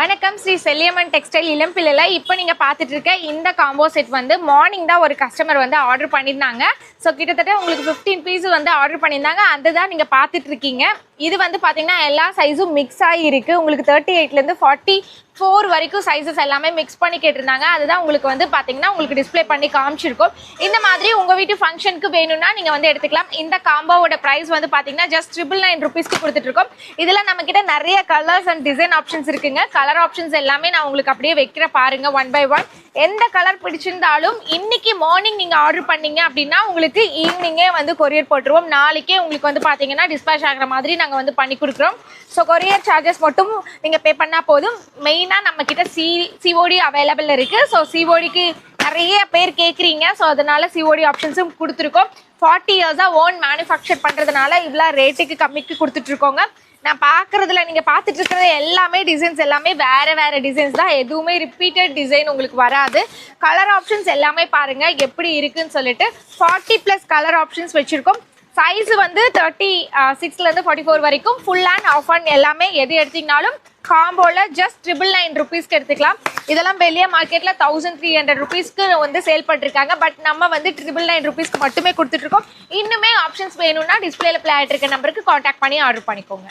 வணக்கம் ஸ்ரீ செல்லியம்மன் டெக்ஸ்டைல் இளம்பிள்ளைல இப்போ நீங்கள் பார்த்துட்டு இருக்க இந்த காம்போ செட் வந்து மார்னிங் தான் ஒரு கஸ்டமர் வந்து ஆர்டர் பண்ணியிருந்தாங்க. ஸோ கிட்டத்தட்ட உங்களுக்கு 15 பீஸ் வந்து ஆர்டர் பண்ணியிருந்தாங்க. அதுதான் நீங்கள் பார்த்துட்டு இருக்கீங்க. இது வந்து பார்த்தீங்கன்னா எல்லா சைஸும் மிக்ஸ் ஆகி இருக்குது. உங்களுக்கு 38லேருந்து 44 வரைக்கும் சைஸஸ் எல்லாமே மிக்ஸ் பண்ணி கேட்டிருந்தாங்க. அதுதான் உங்களுக்கு வந்து பார்த்தீங்கன்னா உங்களுக்கு டிஸ்பிளே பண்ணி காமிச்சிருக்கோம். இந்த மாதிரி உங்கள் வீட்டு ஃபங்க்ஷனுக்கு வேணும்னா நீங்கள் வந்து எடுத்துக்கலாம். இந்த காம்போவோட ப்ரைஸ் வந்து பார்த்தீங்கன்னா ஜஸ்ட் 999 ருபீஸ்க்கு கொடுத்துட்ருக்கோம். இதில் நம்மக்கிட்ட நிறைய கலர்ஸ் அண்ட் டிசைன் ஆப்ஷன்ஸ் இருக்குங்க. கலர் ஆப்ஷன்ஸ் எல்லாமே நான் உங்களுக்கு அப்படியே வைக்கிற பாருங்க ஒன் பை ஒன். எந்த கலர் பிடிச்சிருந்தாலும் இன்னைக்கு மார்னிங் நீங்கள் ஆர்டர் பண்ணீங்க அப்படின்னா உங்களுக்கு ஈவினிங்கே வந்து கொரியர் போட்டுருவோம். நாளைக்கே உங்களுக்கு வந்து பார்த்தீங்கன்னா டிஸ்பேச் ஆகிற மாதிரி நாங்கள் வந்து பண்ணி கொடுக்குறோம். ஸோ கொரியர் சார்ஜஸ் மட்டும் நீங்கள் பே பண்ணால் போதும். மெயினாக நம்மக்கிட்ட சிஓடி அவைலபிள் இருக்குது. ஸோ சிஓடிக்கு நிறைய பேர் கேட்குறீங்க. ஸோ அதனால சிஓடி ஆப்ஷன்ஸும் கொடுத்துருக்கோம். 40 இயர்ஸாக ஓன் மேனுஃபேக்சர் பண்ணுறதுனால இவ்வளோ ரேட்டுக்கு கம்மிக்கு கொடுத்துட்ருக்கோங்க. நான் பார்க்குறதுல நீங்கள் பார்த்துட்டு இருக்கிறது எல்லாமே டிசைன்ஸ் எல்லாமே வேறு டிசைன்ஸ் தான். எதுவுமே ரிப்பீட்டட் டிசைன் உங்களுக்கு வராது. கலர் ஆப்ஷன்ஸ் எல்லாமே பாருங்கள் எப்படி இருக்குன்னு சொல்லிட்டு 40+ கலர் ஆப்ஷன்ஸ் வச்சுருக்கோம். சைஸ் வந்து 36லேருந்து 44 வரைக்கும் ஃபுல் அண்ட் ஆஃப் அண்ட் எல்லாமே எது எடுத்திங்கனாலும் காம்போவில் ஜஸ்ட் 999 ருபீஸ்க்கு எடுத்துக்கலாம். இதெல்லாம் வெளியே மார்க்கெட்டில் 1300 ருபீஸ்க்கு வந்து சேல் பண்ணிருக்காங்க. பட் நம்ம வந்து 999 ருபீஸ்க்கு மட்டுமே கொடுத்துட்ருக்கோம். இன்னுமே ஆப்ஷன்ஸ் வேணும்னா டிஸ்பிளேல ப்ளே ஆகிட்டு இருக்க நம்பருக்கு காண்டாக்ட் பண்ணி ஆர்டர் பண்ணிக்கோங்க.